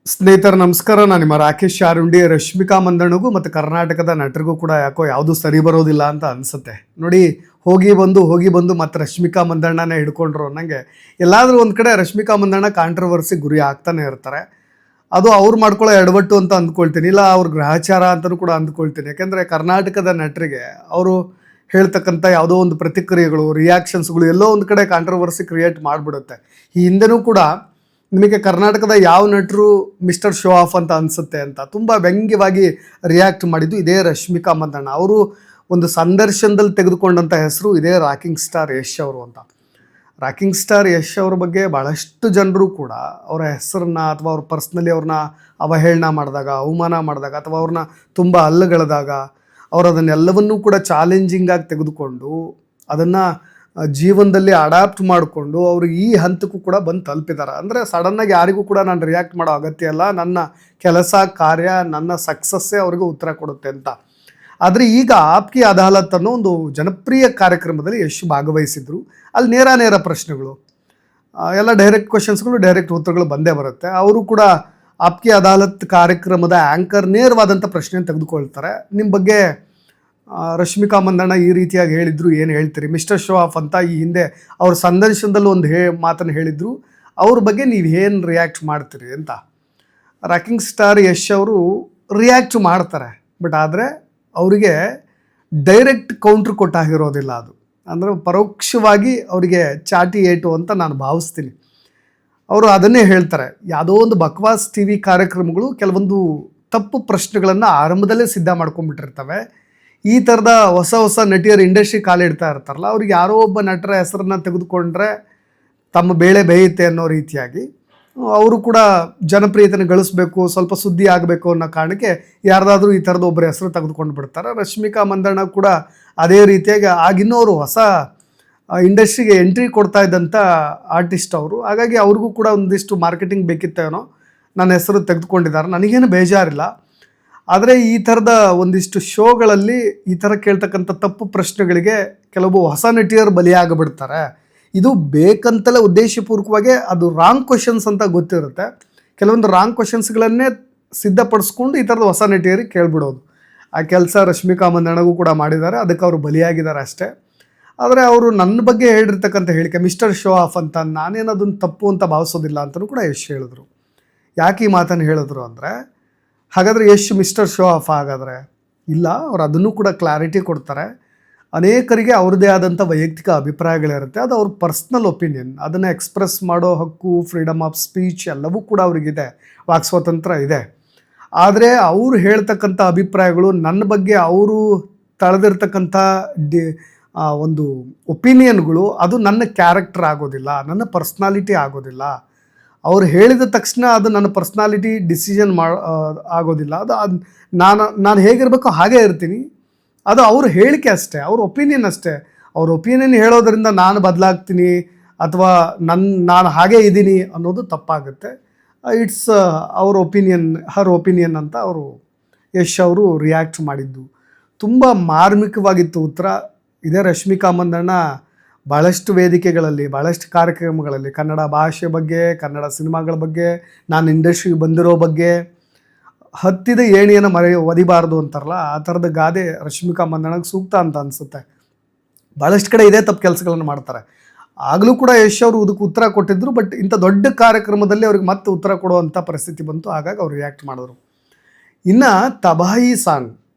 ಸ್ನೇಹಿತರ ನಮಸ್ಕಾರ. ನಾನು ನಿಮ್ಮ ರಾಕೇಶ್ ಶಾರುಂಡಿ. ರಶ್ಮಿಕಾ ಮಂದಣ್ಣಗೂ ಮತ್ತು ಕರ್ನಾಟಕದ ನಟರಿಗೂ ಕೂಡ ಯಾಕೋ ಯಾವುದೂ ಸರಿ ಬರೋದಿಲ್ಲ ಅಂತ ಅನಿಸುತ್ತೆ. ನೋಡಿ, ಹೋಗಿ ಬಂದು ಮತ್ತು ರಶ್ಮಿಕಾ ಮಂದಣ್ಣನೇ ಹಿಡ್ಕೊಂಡ್ರು ಅನ್ನಂಗೆ ಎಲ್ಲಾದರೂ ಒಂದು ಕಡೆ ರಶ್ಮಿಕಾ ಮಂದಣ್ಣ ಕಾಂಟ್ರವರ್ಸಿ ಗುರಿ ಆಗ್ತಾನೆ ಇರ್ತಾರೆ. ಅದು ಅವ್ರು ಮಾಡ್ಕೊಳ್ಳೋ ಎಡವಟ್ಟು ಅಂತ ಅಂದ್ಕೊಳ್ತೀನಿ, ಇಲ್ಲ ಅವ್ರ ಗ್ರಹಚಾರ ಅಂತಲೂ ಕೂಡ ಅಂದ್ಕೊಳ್ತೀನಿ. ಯಾಕೆಂದರೆ ಕರ್ನಾಟಕದ ನಟರಿಗೆ ಅವರು ಹೇಳ್ತಕ್ಕಂಥ ಯಾವುದೋ ಒಂದು ಪ್ರತಿಕ್ರಿಯೆಗಳು, ರಿಯಾಕ್ಷನ್ಸ್ಗಳು ಎಲ್ಲೋ ಒಂದು ಕಡೆ ಕಾಂಟ್ರವರ್ಸಿ ಕ್ರಿಯೇಟ್ ಮಾಡಿಬಿಡುತ್ತೆ. ಈ ಹಿಂದೆನೂ ಕೂಡ ನಿಮಗೆ ಕರ್ನಾಟಕದ ಯಾವ ನಟರು ಮಿಸ್ಟರ್ ಶೋ ಆಫ್ ಅಂತ ಅನಿಸುತ್ತೆ ಅಂತ ತುಂಬ ವ್ಯಂಗ್ಯವಾಗಿ ರಿಯಾಕ್ಟ್ ಮಾಡಿದ್ದು ಇದೇ ರಶ್ಮಿಕಾ ಮಂದಣ್ಣ. ಅವರು ಒಂದು ಸಂದರ್ಶನದಲ್ಲಿ ತೆಗೆದುಕೊಂಡಂಥ ಹೆಸರು ಇದೇ ರಾಕಿಂಗ್ ಸ್ಟಾರ್ ಯಶ್ ಅವರು ಅಂತ. ರಾಕಿಂಗ್ ಸ್ಟಾರ್ ಯಶ್ ಅವ್ರ ಬಗ್ಗೆ ಭಾಳಷ್ಟು ಜನರು ಕೂಡ ಅವರ ಹೆಸರನ್ನ ಅಥವಾ ಅವ್ರ ಪರ್ಸ್ನಲಿ ಅವ್ರನ್ನ ಅವಹೇಳನ ಮಾಡಿದಾಗ, ಅವಮಾನ ಮಾಡಿದಾಗ, ಅಥವಾ ಅವ್ರನ್ನ ತುಂಬ ಹಲ್ಲುಗಳೆದಾಗ ಅವರು ಅದನ್ನೆಲ್ಲವನ್ನೂ ಕೂಡ ಚಾಲೆಂಜಿಂಗಾಗಿ ತೆಗೆದುಕೊಂಡು ಅದನ್ನು ಜೀವನದಲ್ಲಿ ಅಡಾಪ್ಟ್ ಮಾಡಿಕೊಂಡು ಅವರು ಈ ಹಂತಕ್ಕೂ ಕೂಡ ಬಂದು ತಲುಪಿದ್ದಾರೆ. ಅಂದರೆ ಸಡನ್ನಾಗಿ ಯಾರಿಗೂ ಕೂಡ ನಾನು ರಿಯಾಕ್ಟ್ ಮಾಡೋ ಅಗತ್ಯ ಇಲ್ಲ, ನನ್ನ ಕೆಲಸ ಕಾರ್ಯ ನನ್ನ ಸಕ್ಸಸ್ಸೇ ಅವ್ರಿಗೆ ಉತ್ತರ ಕೊಡುತ್ತೆ ಅಂತ. ಆದರೆ ಈಗ ಆಪ್ಕಿ ಅದಾಲತ್ ಅನ್ನೋ ಒಂದು ಜನಪ್ರಿಯ ಕಾರ್ಯಕ್ರಮದಲ್ಲಿ ಯಶ್ ಭಾಗವಹಿಸಿದ್ರು. ಅಲ್ಲಿ ನೇರ ಪ್ರಶ್ನೆಗಳು, ಎಲ್ಲ ಡೈರೆಕ್ಟ್ ಕ್ವಶನ್ಸ್ಗಳು, ಡೈರೆಕ್ಟ್ ಉತ್ತರಗಳು ಬಂದೇ ಬರುತ್ತೆ. ಅವರು ಕೂಡ ಆಪ್ಕಿ ಅದಾಲತ್ ಕಾರ್ಯಕ್ರಮದ ಆ್ಯಂಕರ್ ನೇರವಾದಂಥ ಪ್ರಶ್ನೆಯನ್ನು ತೆಗೆದುಕೊಳ್ತಾರೆ. ನಿಮ್ಮ ಬಗ್ಗೆ ರಶ್ಮಿಕಾ ಮಂದಣ್ಣ ಈ ರೀತಿಯಾಗಿ ಹೇಳಿದ್ರು, ಏನು ಹೇಳ್ತೀರಿ? ಮಿಸ್ಟರ್ ಶೋ ಆಫ್ ಅಂತ ಈ ಹಿಂದೆ ಅವ್ರ ಸಂದರ್ಶನದಲ್ಲಿ ಒಂದು ಮಾತನ್ನು ಹೇಳಿದರು, ಅವ್ರ ಬಗ್ಗೆ ನೀವು ಏನು ರಿಯಾಕ್ಟ್ ಮಾಡ್ತೀರಿ ಅಂತ. ರಾಕಿಂಗ್ ಸ್ಟಾರ್ ಯಶ್ ಅವರು ರಿಯಾಕ್ಟ್ ಮಾಡ್ತಾರೆ, ಬಟ್ ಆದರೆ ಅವರಿಗೆ ಡೈರೆಕ್ಟ್ ಕೌಂಟ್ರ್ ಕೊಟ್ಟಾಗಿರೋದಿಲ್ಲ. ಅದು ಅಂದರೆ ಪರೋಕ್ಷವಾಗಿ ಅವರಿಗೆ ಚಾಟಿ ಏಟು ಅಂತ ನಾನು ಭಾವಿಸ್ತೀನಿ. ಅವರು ಅದನ್ನೇ ಹೇಳ್ತಾರೆ, ಯಾವುದೋ ಒಂದು ಬಕ್ವಾಸ್ ಟಿ ವಿ ಕಾರ್ಯಕ್ರಮಗಳು ಕೆಲವೊಂದು ತಪ್ಪು ಪ್ರಶ್ನೆಗಳನ್ನು ಆರಂಭದಲ್ಲೇ ಸಿದ್ಧ ಮಾಡ್ಕೊಂಡ್ಬಿಟ್ಟಿರ್ತವೆ. ಈ ಥರದ ಹೊಸ ನಟಿಯರು ಇಂಡಸ್ಟ್ರಿ ಕಾಲಿಡ್ತಾ ಇರ್ತಾರಲ್ಲ, ಅವ್ರಿಗೆ ಯಾರೋ ಒಬ್ಬ ನಟರ ಹೆಸರನ್ನು ತೆಗೆದುಕೊಂಡ್ರೆ ತಮ್ಮ ಬೇಳೆ ಬೇಯುತ್ತೆ ಅನ್ನೋ ರೀತಿಯಾಗಿ ಅವರು ಕೂಡ ಜನಪ್ರಿಯತೆಯನ್ನು ಗಳಿಸ್ಬೇಕು, ಸ್ವಲ್ಪ ಸುದ್ದಿ ಆಗಬೇಕು ಅನ್ನೋ ಕಾರಣಕ್ಕೆ ಯಾರ್ದಾದ್ರೂ ಈ ಥರದ ಒಬ್ಬರ ಹೆಸರು ತೆಗೆದುಕೊಂಡು ಬಿಡ್ತಾರೆ. ರಶ್ಮಿಕಾ ಮಂದಣ್ಣ ಕೂಡ ಅದೇ ರೀತಿಯಾಗಿ ಆಗಿನ್ನೂ ಅವರು ಹೊಸ ಇಂಡಸ್ಟ್ರಿಗೆ ಎಂಟ್ರಿ ಕೊಡ್ತಾ ಇದ್ದಂಥ ಆರ್ಟಿಸ್ಟ್ ಅವರು. ಹಾಗಾಗಿ ಅವ್ರಿಗೂ ಕೂಡ ಒಂದಿಷ್ಟು ಮಾರ್ಕೆಟಿಂಗ್ ಬೇಕಿತ್ತೇನೋ ನನ್ನ ಹೆಸರು ತೆಗೆದುಕೊಂಡಿದ್ದಾರೆ, ನನಗೇನು ಬೇಜಾರಿಲ್ಲ. ಆದರೆ ಈ ಥರದ ಒಂದಿಷ್ಟು ಶೋಗಳಲ್ಲಿ ಈ ಥರ ಕೇಳ್ತಕ್ಕಂಥ ತಪ್ಪು ಪ್ರಶ್ನೆಗಳಿಗೆ ಕೆಲವು ಹೊಸ ನಟಿಯರು ಬಲಿಯಾಗಿಬಿಡ್ತಾರೆ. ಇದು ಬೇಕಂತಲೇ ಉದ್ದೇಶಪೂರ್ವಕವಾಗಿ ಅದು ರಾಂಗ್ ಕ್ವಶನ್ಸ್ ಅಂತ ಗೊತ್ತಿರುತ್ತೆ. ಕೆಲವೊಂದು ರಾಂಗ್ ಕ್ವಶನ್ಸ್ಗಳನ್ನೇ ಸಿದ್ಧಪಡಿಸ್ಕೊಂಡು ಈ ಥರದ ಹೊಸ ನಟಿಯರಿಗೆ ಕೇಳಿಬಿಡೋದು. ಆ ಕೆಲಸ ರಶ್ಮಿಕಾ ಮಂದಣ್ಣಗೂ ಕೂಡ ಮಾಡಿದ್ದಾರೆ, ಅದಕ್ಕೆ ಅವರು ಬಲಿಯಾಗಿದ್ದಾರೆ ಅಷ್ಟೇ. ಆದರೆ ಅವರು ನನ್ನ ಬಗ್ಗೆ ಹೇಳಿರ್ತಕ್ಕಂಥ ಹೇಳಿಕೆ ಮಿಸ್ಟರ್ ಶೋ ಆಫ್ ಅಂತ, ನಾನೇನು ಅದನ್ನು ತಪ್ಪು ಅಂತ ಭಾವಿಸೋದಿಲ್ಲ ಅಂತಲೂ ಕೂಡ ಯಶ್ ಹೇಳಿದ್ರು. ಯಾಕೆ ಈ ಮಾತನ್ನು ಹೇಳಿದ್ರು ಅಂದರೆ, ಹಾಗಾದರೆ ಯಶ್ ಮಿಸ್ಟರ್ ಶೋ ಆಫ್ ಹಾಗಾದರೆ ಇಲ್ಲ, ಅವ್ರು ಅದನ್ನು ಕೂಡ ಕ್ಲಾರಿಟಿ ಕೊಡ್ತಾರೆ. ಅನೇಕರಿಗೆ ಅವ್ರದ್ದೇ ಆದಂಥ ವೈಯಕ್ತಿಕ ಅಭಿಪ್ರಾಯಗಳಿರುತ್ತೆ, ಅದು ಅವ್ರ ಪರ್ಸ್ನಲ್ ಒಪಿನಿಯನ್, ಅದನ್ನು ಎಕ್ಸ್ಪ್ರೆಸ್ ಮಾಡೋ ಹಕ್ಕು, ಫ್ರೀಡಮ್ ಆಫ್ ಸ್ಪೀಚ್ ಎಲ್ಲವೂ ಕೂಡ ಅವ್ರಿಗಿದೆ, ವಾಕ್ ಸ್ವಾತಂತ್ರ್ಯ ಇದೆ. ಆದರೆ ಅವರು ಹೇಳ್ತಕ್ಕಂಥ ಅಭಿಪ್ರಾಯಗಳು ನನ್ನ ಬಗ್ಗೆ ಅವರು ತಳೆದಿರ್ತಕ್ಕಂಥ ಒಂದು ಒಪಿನಿಯನ್ಗಳು ಅದು ನನ್ನ ಕ್ಯಾರೆಕ್ಟರ್ ಆಗೋದಿಲ್ಲ, ನನ್ನ ಪರ್ಸ್ನಾಲಿಟಿ ಆಗೋದಿಲ್ಲ. ಅವ್ರು ಹೇಳಿದ ತಕ್ಷಣ ಅದು ನನ್ನ ಪರ್ಸ್ನಾಲಿಟಿ ಡಿಸಿಷನ್ ಆಗೋದಿಲ್ಲ. ಅದು ನಾನು ಹೇಗಿರಬೇಕು ಹಾಗೇ ಇರ್ತೀನಿ. ಅದು ಅವ್ರ ಹೇಳಿಕೆ ಅಷ್ಟೇ, ಅವ್ರ ಒಪಿನಿಯನ್ ಅಷ್ಟೇ. ಅವ್ರ ಒಪಿನಿಯನ್ ಹೇಳೋದ್ರಿಂದ ನಾನು ಬದಲಾಗ್ತೀನಿ ಅಥವಾ ನಾನು ಹಾಗೇ ಇದ್ದೀನಿ ಅನ್ನೋದು ತಪ್ಪಾಗುತ್ತೆ. ಇಟ್ಸ್ ಅವ್ರ ಒಪಿನಿಯನ್, ಹರ್ ಒಪಿನಿಯನ್ ಅಂತ ಅವರು ಯಶ್ ಅವರು ರಿಯಾಕ್ಟ್ ಮಾಡಿದ್ದು ತುಂಬ ಮಾರ್ಮಿಕವಾಗಿತ್ತು ಉತ್ತರ. ಇದೇ ರಶ್ಮಿಕಾ ಮಂದಣ್ಣ ಭಾಳಷ್ಟು ವೇದಿಕೆಗಳಲ್ಲಿ, ಭಾಳಷ್ಟು ಕಾರ್ಯಕ್ರಮಗಳಲ್ಲಿ ಕನ್ನಡ ಭಾಷೆ ಬಗ್ಗೆ, ಕನ್ನಡ ಸಿನಿಮಾಗಳ ಬಗ್ಗೆ, ನಾನು ಇಂಡಸ್ಟ್ರಿಗೆ ಬಂದಿರೋ ಬಗ್ಗೆ ಹತ್ತಿದ ಏಣಿಯನ್ನು ಒದಿಬಾರ್ದು ಅಂತಾರಲ್ಲ, ಆ ಥರದ ಗಾದೆ ರಶ್ಮಿಕಾ ಮಂದಣ್ಣಗೆ ಸೂಕ್ತ ಅಂತ ಅನಿಸುತ್ತೆ. ಭಾಳಷ್ಟು ಕಡೆ ಇದೇ ತಪ್ಪು ಕೆಲಸಗಳನ್ನು ಮಾಡ್ತಾರೆ. ಆಗಲೂ ಕೂಡ ಯಶ್ ಅವರು ಇದಕ್ಕೆ ಉತ್ತರ ಕೊಟ್ಟಿದ್ದರು, ಬಟ್ ಇಂಥ ದೊಡ್ಡ ಕಾರ್ಯಕ್ರಮದಲ್ಲಿ ಅವ್ರಿಗೆ ಮತ್ತೆ ಉತ್ತರ ಕೊಡುವಂಥ ಪರಿಸ್ಥಿತಿ ಬಂತು, ಹಾಗಾಗಿ ಅವ್ರು ರಿಯಾಕ್ಟ್ ಮಾಡಿದ್ರು. ಇನ್ನು ತಬಾಯಿ ಸಾಂಗ್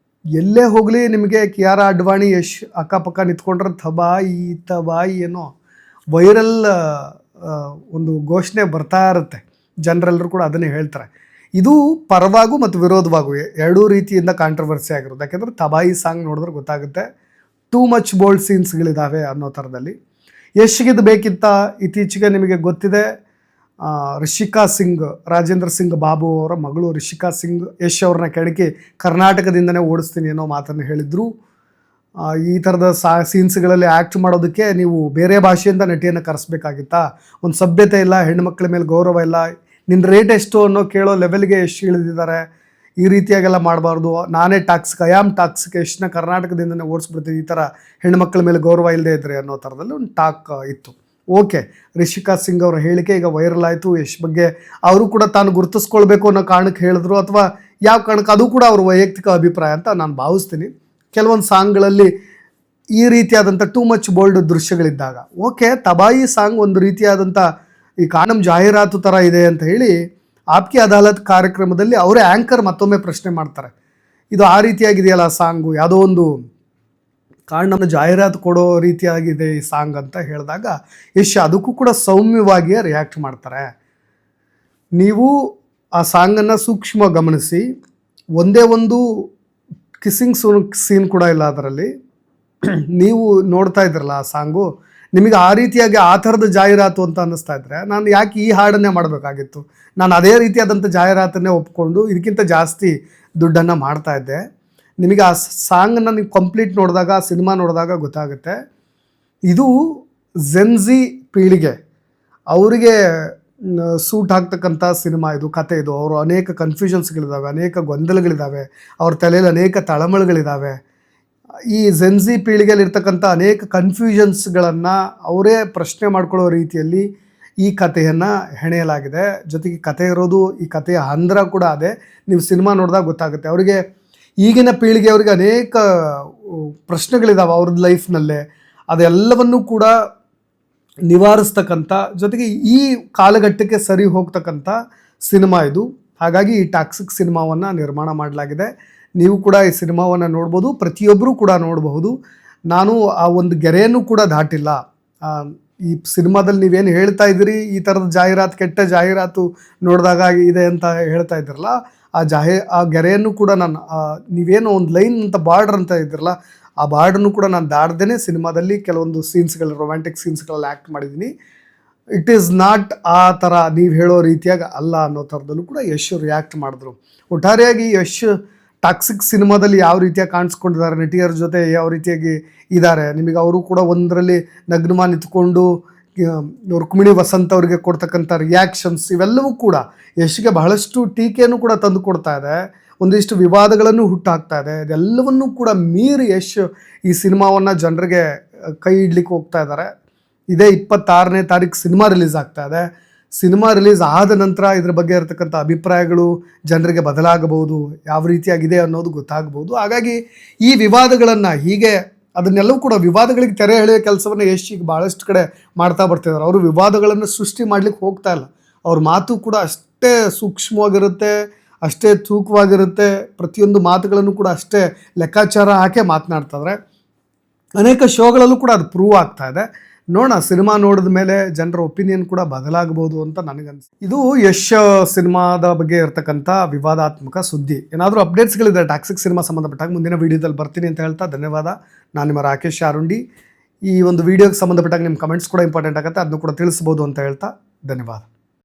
ಎಲ್ಲೇ ಹೋಗಲಿ ನಿಮಗೆ ಕಿಯಾರಾ ಅಡ್ವಾಣಿ ಯಶ್ ಅಕ್ಕಪಕ್ಕ ನಿಂತ್ಕೊಂಡ್ರೆ ತಬಾಯಿ ಏನೋ ವೈರಲ್ ಒಂದು ಘೋಷಣೆ ಬರ್ತಾ ಇರುತ್ತೆ. ಜನರೆಲ್ಲರೂ ಕೂಡ ಅದನ್ನೇ ಹೇಳ್ತಾರೆ. ಇದು ಪರವಾಗೂ ಮತ್ತು ವಿರೋಧವಾಗೂ ಎರಡೂ ರೀತಿಯಿಂದ ಕಾಂಟ್ರವರ್ಸಿ ಆಗಿರೋದು. ಯಾಕೆಂದರೆ ತಬಾಯಿ ಸಾಂಗ್ ನೋಡಿದ್ರೆ ಗೊತ್ತಾಗುತ್ತೆ, ಟೂ ಮಚ್ ಬೋಲ್ಡ್ ಸೀನ್ಸ್ಗಳಿದ್ದಾವೆ ಅನ್ನೋ ಥರದಲ್ಲಿ. ಯಶ್ಗಿದು ಬೇಕಿತ್ತ? ಇತ್ತೀಚೆಗೆ ನಿಮಗೆ ಗೊತ್ತಿದೆ, ರಿಷಿಕಾ ಸಿಂಗ್, ರಾಜೇಂದ್ರ ಸಿಂಗ್ ಬಾಬು ಅವರ ಮಗಳು ರಿಷಿಕಾ ಸಿಂಗ್ ಯಶ್ ಅವ್ರನ್ನ ಕೆಣಕಿ ಕರ್ನಾಟಕದಿಂದನೇ ಓಡಿಸ್ತೀನಿ ಅನ್ನೋ ಮಾತನ್ನು ಹೇಳಿದರು. ಈ ಥರದ ಸೀನ್ಸ್ಗಳಲ್ಲಿ ಆ್ಯಕ್ಟ್ ಮಾಡೋದಕ್ಕೆ ನೀವು ಬೇರೆ ಭಾಷೆಯಿಂದ ನಟಿಯನ್ನು ಕರೆಸ್ಬೇಕಾಗಿತ್ತಾ? ಒಂದು ಸಭ್ಯತೆ ಇಲ್ಲ, ಹೆಣ್ಮಕ್ಳ ಮೇಲೆ ಗೌರವ ಇಲ್ಲ, ನಿನ್ನ ರೇಟ್ ಎಷ್ಟು ಅನ್ನೋ ಕೇಳೋ ಲೆವೆಲ್ಗೆ ಯಶ್ ಇಳಿದಿದ್ದಾರೆ. ಈ ರೀತಿಯಾಗೆಲ್ಲ ಮಾಡಬಾರ್ದು, ನಾನೇ ಟಾಕ್ಸಿಕ್, ಐಯಾಮ್ ಟಾಕ್ಸಿಕ್, ಯಶ್ನ ಕರ್ನಾಟಕದಿಂದನೇ ಓಡಿಸ್ಬಿಡ್ತೀನಿ, ಈ ಥರ ಹೆಣ್ಮಕ್ಳ ಮೇಲೆ ಗೌರವ ಇಲ್ಲದೆ ಇದ್ರೆ ಅನ್ನೋ ಥರದಲ್ಲಿ ಒಂದು ಟಾಕ್ ಇತ್ತು. ಓಕೆ, ರಿಷಿಕಾ ಸಿಂಗ್ ಅವರ ಹೇಳಿಕೆ ಈಗ ವೈರಲ್ ಆಯಿತು. ಯಶ್ ಬಗ್ಗೆ ಅವರು ಕೂಡ ತಾನು ಗುರುತಿಸ್ಕೊಳ್ಬೇಕು ಅನ್ನೋ ಕಾರಣಕ್ಕೆ ಹೇಳಿದ್ರು, ಅಥವಾ ಯಾವ ಕಾರಣಕ್ಕೆ ಅದು ಕೂಡ ಅವ್ರ ವೈಯಕ್ತಿಕ ಅಭಿಪ್ರಾಯ ಅಂತ ನಾನು ಭಾವಿಸ್ತೀನಿ. ಕೆಲವೊಂದು ಸಾಂಗ್ಗಳಲ್ಲಿ ಈ ರೀತಿಯಾದಂಥ ಟೂ ಮಚ್ ಬೋಲ್ಡ್ ದೃಶ್ಯಗಳಿದ್ದಾಗ ಓಕೆ, ತಬಾಯಿ ಸಾಂಗ್ ಒಂದು ರೀತಿಯಾದಂಥ ಈ ಕಾನಮ್ ಜಾಹೀರಾತು ಥರ ಇದೆ ಅಂತ ಹೇಳಿ ಆಪ್ಕಿ ಅದಾಲತ್ ಕಾರ್ಯಕ್ರಮದಲ್ಲಿ ಅವರೇ ಆ್ಯಂಕರ್ ಮತ್ತೊಮ್ಮೆ ಪ್ರಶ್ನೆ ಮಾಡ್ತಾರೆ, ಇದು ಆ ರೀತಿಯಾಗಿದೆಯಲ್ಲ ಸಾಂಗು, ಯಾವುದೋ ಒಂದು ಕಾರಣನ ಜಾಹೀರಾತು ಕೊಡೋ ರೀತಿಯಾಗಿದೆ ಈ ಸಾಂಗ್ ಅಂತ ಹೇಳಿದಾಗ ಯಶ್ ಅದಕ್ಕೂ ಕೂಡ ಸೌಮ್ಯವಾಗಿಯೇ ರಿಯಾಕ್ಟ್ ಮಾಡ್ತಾರೆ. ನೀವು ಆ ಸಾಂಗನ್ನು ಸೂಕ್ಷ್ಮ ಗಮನಿಸಿ, ಒಂದೇ ಒಂದು ಕಿಸ್ಸಿಂಗ್ ಸೀನ್ ಕೂಡ ಇಲ್ಲ ಅದರಲ್ಲಿ. ನೀವು ನೋಡ್ತಾ ಇದ್ರಲ್ಲ ಆ ಸಾಂಗು, ನಿಮಗೆ ಆ ರೀತಿಯಾಗಿ ಆ ಥರದ ಜಾಹೀರಾತು ಅಂತ ಅನ್ನಿಸ್ತಾ ಇದ್ರೆ ನಾನು ಯಾಕೆ ಈ ಹಾಡನ್ನೇ ಮಾಡಬೇಕಾಗಿತ್ತು, ನಾನು ಅದೇ ರೀತಿಯಾದಂಥ ಜಾಹೀರಾತನ್ನೇ ಒಪ್ಕೊಂಡು ಇದಕ್ಕಿಂತ ಜಾಸ್ತಿ ದುಡ್ಡನ್ನು ಮಾಡ್ತಾ ಇದ್ದೆ. ನಿಮಗೆ ಆ ಸಾಂಗನ್ನು ನೀವು ಕಂಪ್ಲೀಟ್ ನೋಡಿದಾಗ, ಆ ಸಿನಿಮಾ ನೋಡಿದಾಗ ಗೊತ್ತಾಗುತ್ತೆ, ಇದು ಜೆನ್ಜಿ ಪೀಳಿಗೆ ಅವರಿಗೆ ಸೂಟ್ ಆಗ್ತಕ್ಕಂಥ ಸಿನಿಮಾ ಇದು, ಕತೆ ಇದು. ಅವರು ಅನೇಕ ಕನ್ಫ್ಯೂಷನ್ಸ್ಗಳಿದ್ದಾವೆ, ಅನೇಕ ಗೊಂದಲಗಳಿದ್ದಾವೆ, ಅವ್ರ ತಲೆಯಲ್ಲಿ ಅನೇಕ ತಳಮಳಗಳಿದ್ದಾವೆ. ಈ ಜೆನ್ಜಿ ಪೀಳಿಗೆಯಲ್ಲಿರ್ತಕ್ಕಂಥ ಅನೇಕ ಕನ್ಫ್ಯೂಷನ್ಸ್ಗಳನ್ನು ಅವರೇ ಪ್ರಶ್ನೆ ಮಾಡ್ಕೊಳ್ಳೋ ರೀತಿಯಲ್ಲಿ ಈ ಕಥೆಯನ್ನು ಹೆಣೆಯಲಾಗಿದೆ. ಜೊತೆಗೆ ಕತೆ ಇರೋದು, ಈ ಕಥೆಯ ಹಂದರ ಕೂಡ ಅದೇ. ನೀವು ಸಿನಿಮಾ ನೋಡಿದಾಗ ಗೊತ್ತಾಗುತ್ತೆ. ಅವರಿಗೆ ಈಗಿನ ಪೀಳಿಗೆಯವರಿಗೆ ಅನೇಕ ಪ್ರಶ್ನೆಗಳಿದ್ದಾವೆ ಅವ್ರದ್ದು ಲೈಫ್ನಲ್ಲೇ, ಅದೆಲ್ಲವನ್ನೂ ಕೂಡ ನಿವಾರಿಸ್ತಕ್ಕಂಥ, ಜೊತೆಗೆ ಈ ಕಾಲಘಟ್ಟಕ್ಕೆ ಸರಿ ಹೋಗ್ತಕ್ಕಂಥ ಸಿನಿಮಾ ಇದು. ಹಾಗಾಗಿ ಈ ಟಾಕ್ಸಿಕ್ ಸಿನಿಮಾವನ್ನು ನಿರ್ಮಾಣ ಮಾಡಲಾಗಿದೆ. ನೀವು ಕೂಡ ಈ ಸಿನಿಮಾವನ್ನು ನೋಡ್ಬೋದು, ಪ್ರತಿಯೊಬ್ಬರೂ ಕೂಡ ನೋಡಬಹುದು. ನಾನು ಆ ಒಂದು ಗೆರೆಯನ್ನು ಕೂಡ ದಾಟಿಲ್ಲ. ಈ ಸಿನಿಮಾದಲ್ಲಿ ನೀವೇನು ಹೇಳ್ತಾ ಇದ್ದೀರಿ, ಈ ಥರದ ಜಾಹೀರಾತು, ಕೆಟ್ಟ ಜಾಹೀರಾತು ನೋಡಿದಾಗ ಇದೆ ಅಂತ ಹೇಳ್ತಾ ಇದ್ರಲ್ಲ, ಆ ಗೆರೆಯನ್ನು ಕೂಡ ನಾನು, ನೀವೇನೋ ಒಂದು ಲೈನ್ ಅಂತ ಬಾರ್ಡ್ರ್ ಅಂತ ಇದ್ರಲ್ಲ, ಆ ಬಾರ್ಡ್ರನ್ನು ಕೂಡ ನಾನು ದಾಟ್ದೇ ಸಿನಿಮಾದಲ್ಲಿ ಕೆಲವೊಂದು ಸೀನ್ಸ್ಗಳು, ರೊಮ್ಯಾಂಟಿಕ್ ಸೀನ್ಸ್ಗಳಲ್ಲಿ ಆ್ಯಕ್ಟ್ ಮಾಡಿದ್ದೀನಿ. ಇಟ್ ಈಸ್ ನಾಟ್ ಆ ಥರ ನೀವು ಹೇಳೋ ರೀತಿಯಾಗಿ ಅಲ್ಲ ಅನ್ನೋ ಥರದಲ್ಲೂ ಕೂಡ ಯಶ್ ರಿಯಾಕ್ಟ್ ಮಾಡಿದ್ರು. ಒಟ್ಟಾರೆಯಾಗಿ ಯಶ್ ಟಾಕ್ಸಿಕ್ ಸಿನಿಮಾದಲ್ಲಿ ಯಾವ ರೀತಿಯಾಗಿ ಕಾಣಿಸ್ಕೊಂಡಿದ್ದಾರೆ, ನಟಿಯರ ಜೊತೆ ಯಾವ ರೀತಿಯಾಗಿ ಇದ್ದಾರೆ, ನಿಮಗೆ ಅವರು ಕೂಡ ಒಂದರಲ್ಲಿ ನಗ್ನಮ ನಿಂತ್ಕೊಂಡು ರುಕ್ಮಿಣಿ ವಸಂತ್ ಅವರಿಗೆ ಕೊಡ್ತಕ್ಕಂಥ ರಿಯಾಕ್ಷನ್ಸ್ ಇವೆಲ್ಲವೂ ಕೂಡ ಯಶ್ಗೆ ಬಹಳಷ್ಟು ಟೀಕೆಯನ್ನು ಕೂಡ ತಂದು ಕೊಡ್ತಾ ಇದೆ, ಒಂದಿಷ್ಟು ವಿವಾದಗಳನ್ನು ಹುಟ್ಟಾಕ್ತಾ ಇದೆ. ಇದೆಲ್ಲವನ್ನೂ ಕೂಡ ಮೀರಿ ಯಶ್ ಈ ಸಿನಿಮಾವನ್ನು ಜನರಿಗೆ ಕೈ ಇಡ್ಲಿಕ್ಕೆ ಹೋಗ್ತಾ ಇದ್ದಾರೆ. ಇದೇ 26ನೇ ತಾರೀಕು ಸಿನಿಮಾ ರಿಲೀಸ್ ಆಗ್ತಾ ಇದೆ. ಸಿನಿಮಾ ರಿಲೀಸ್ ಆದ ನಂತರ ಇದ್ರ ಬಗ್ಗೆ ಇರತಕ್ಕಂಥ ಅಭಿಪ್ರಾಯಗಳು ಜನರಿಗೆ ಬದಲಾಗಬಹುದು, ಯಾವ ರೀತಿಯಾಗಿದೆ ಅನ್ನೋದು ಗೊತ್ತಾಗಬಹುದು. ಹಾಗಾಗಿ ಈ ವಿವಾದಗಳನ್ನು ಹೀಗೆ ಅದನ್ನೆಲ್ಲವೂ ಕೂಡ ವಿವಾದಗಳಿಗೆ ತೆರೆ ಎಳೆಯೋ ಕೆಲಸವನ್ನು ಯಶ್ ಈಗ ಭಾಳಷ್ಟು ಕಡೆ ಮಾಡ್ತಾ ಬರ್ತಿದ್ದಾರೆ. ಅವರು ವಿವಾದಗಳನ್ನು ಸೃಷ್ಟಿ ಮಾಡಲಿಕ್ಕೆ ಹೋಗ್ತಾ ಇಲ್ಲ. ಅವ್ರ ಮಾತು ಕೂಡ ಅಷ್ಟೇ ಸೂಕ್ಷ್ಮವಾಗಿರುತ್ತೆ, ಅಷ್ಟೇ ತೂಕವಾಗಿರುತ್ತೆ. ಪ್ರತಿಯೊಂದು ಮಾತುಗಳನ್ನು ಕೂಡ ಅಷ್ಟೇ ಲೆಕ್ಕಾಚಾರ ಹಾಕೇ ಮಾತನಾಡ್ತಿದ್ದಾರೆ. ಅನೇಕ ಶೋಗಳಲ್ಲೂ ಕೂಡ ಅದು ಪ್ರೂವ್ ಆಗ್ತಾ ಇದೆ. ನೋಡೋಣ, ಸಿನಿಮಾ ನೋಡಿದ ಮೇಲೆ ಜನರ ಒಪಿನಿಯನ್ ಕೂಡ ಬದಲಾಗಬಹುದು ಅಂತ ನನಗನ್ಸುತ್ತೆ. ಇದು ಯಶ್ ಸಿನಿಮಾದ ಬಗ್ಗೆ ಇರತಕ್ಕಂಥ ವಿವಾದಾತ್ಮಕ ಸುದ್ದಿ. ಏನಾದರೂ ಅಪ್ಡೇಟ್ಸ್ಗಳಿದೆ ಟಾಕ್ಸಿಕ್ ಸಿನಿಮಾ ಸಂಬಂಧಪಟ್ಟಾಗ ಮುಂದಿನ ವೀಡಿಯೋದಲ್ಲಿ ಬರ್ತೀನಿ ಅಂತ ಹೇಳ್ತಾ ಧನ್ಯವಾದ. ನಾನು ನಿಮ್ಮ ರಾಕೇಶ್ ಶಾರುಂಡಿ. ಈ ಒಂದು ವೀಡಿಯೋಗೆ ಸಂಬಂಧಪಟ್ಟಾಗ ನಿಮ್ಮ ಕಮೆಂಟ್ಸ್ ಕೂಡ ಇಂಪಾರ್ಟೆಂಟ್ ಆಗುತ್ತೆ, ಅದನ್ನು ಕೂಡ ತಿಳಿಸ್ಬೋದು ಅಂತ ಹೇಳ್ತಾ ಧನ್ಯವಾದ.